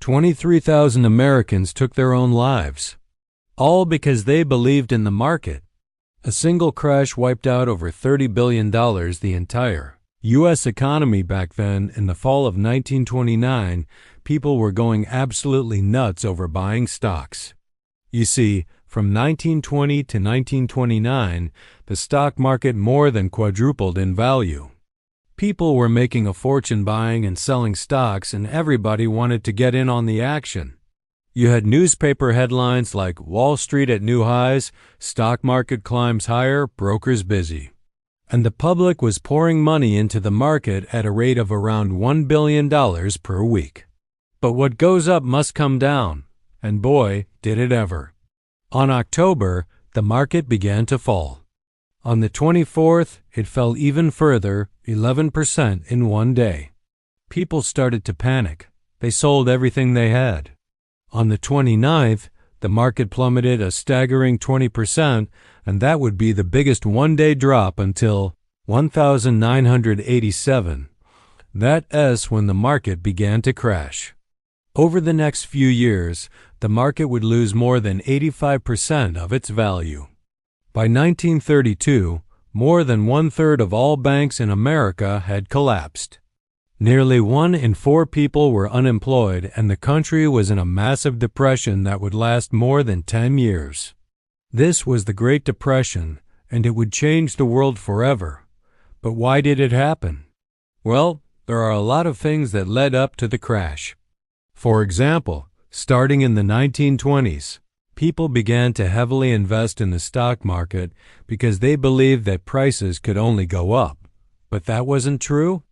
23,000 Americans took their own lives, all because they believed in the market. A single crash wiped out over $30 billion. The entire U.S. economy back then. In the fall of 1929, people were going absolutely nuts over buying stocks. You see, from 1920 to 1929, the stock market more than quadrupled in value. People were making a fortune buying and selling stocks, and everybody wanted to get in on the action. You had newspaper headlines like "Wall Street at new highs, stock market climbs higher, brokers busy." And the public was pouring money into the market at a rate of around $1 billion per week. But what goes up must come down, and boy, did it ever. On October, the market began to fall. On the 24th, it fell even further, 11% in one day. People started to panic. They sold everything they had. On the 29th, the market plummeted a staggering 20%, and that would be the biggest one-day drop until 1987. That's when the market began to crash. Over the next few years, the market would lose more than 85% of its value. By 1932, more than one-third of all banks in America had collapsed. Nearly 1 in 4 people were unemployed, and the country was in a massive depression that would last more than 10 years. This was the Great Depression, and it would change the world forever. But why did it happen? Well, there are a lot of things that led up to the crash. For example, starting in the 1920s, people began to heavily invest in the stock market because they believed that prices could only go up. But that wasn't true.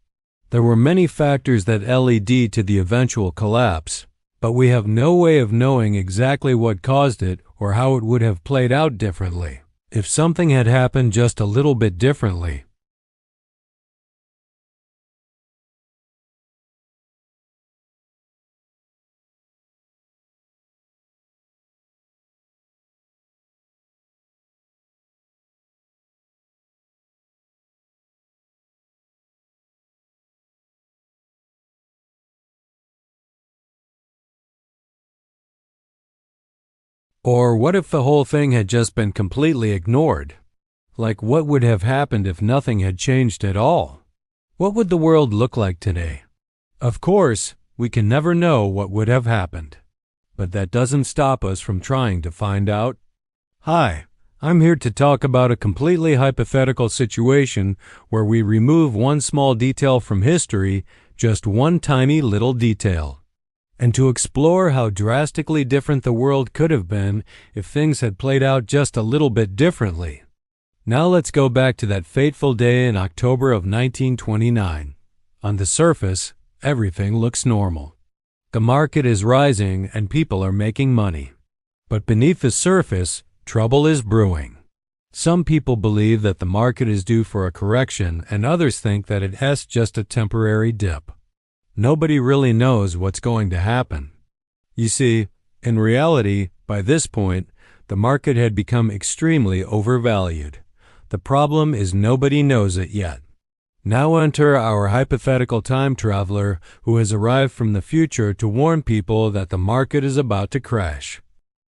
There were many factors that led to the eventual collapse, but we have no way of knowing exactly what caused it or how it would have played out differently if something had happened just a little bit differently. Or what if the whole thing had just been completely ignored? Like, what would have happened if nothing had changed at all? What would the world look like today? Of course, we can never know what would have happened. But that doesn't stop us from trying to find out. Hi, I'm here to talk about a completely hypothetical situation where we remove one small detail from history, just one tiny little detail, and to explore how drastically different the world could have been if things had played out just a little bit differently. Now let's go back to that fateful day in October of 1929. On the surface, everything looks normal. The market is rising and people are making money. But beneath the surface, trouble is brewing. Some people believe that the market is due for a correction, and others think that it has just a temporary dip. Nobody really knows what's going to happen. You see, in reality, by this point, the market had become extremely overvalued. The problem is nobody knows it yet. Now enter our hypothetical time traveler who has arrived from the future to warn people that the market is about to crash.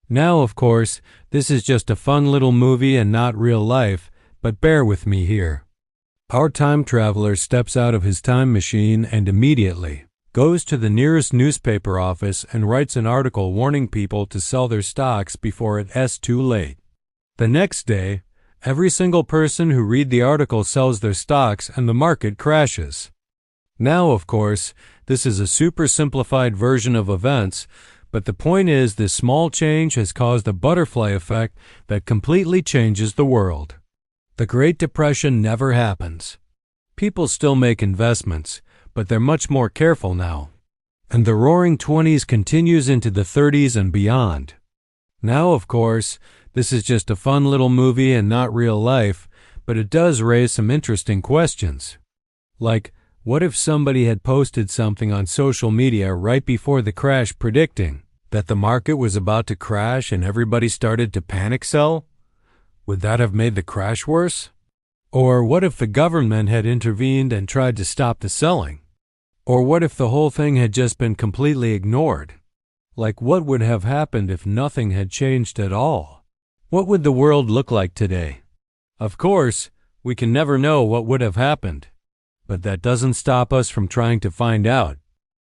Now, of course, this is just a fun little movie and not real life, but bear with me here. Our time traveler steps out of his time machine and immediately goes to the nearest newspaper office and writes an article warning people to sell their stocks before it's too late. The next day, every single person who reads the article sells their stocks and the market crashes. Now, of course, this is a super simplified version of events, but the point is this small change has caused a butterfly effect that completely changes the world. The Great Depression never happens. People still make investments, but they're much more careful now. And the Roaring Twenties continues into the 30s and beyond. Now, of course, this is just a fun little movie and not real life, but it does raise some interesting questions. Like, what if somebody had posted something on social media right before the crash predicting that the market was about to crash and everybody started to panic sell? Would that have made the crash worse? Or what if the government had intervened and tried to stop the selling? Or what if the whole thing had just been completely ignored? Like what would have happened if nothing had changed at all? What would the world look like today? Of course, we can never know what would have happened, but that doesn't stop us from trying to find out.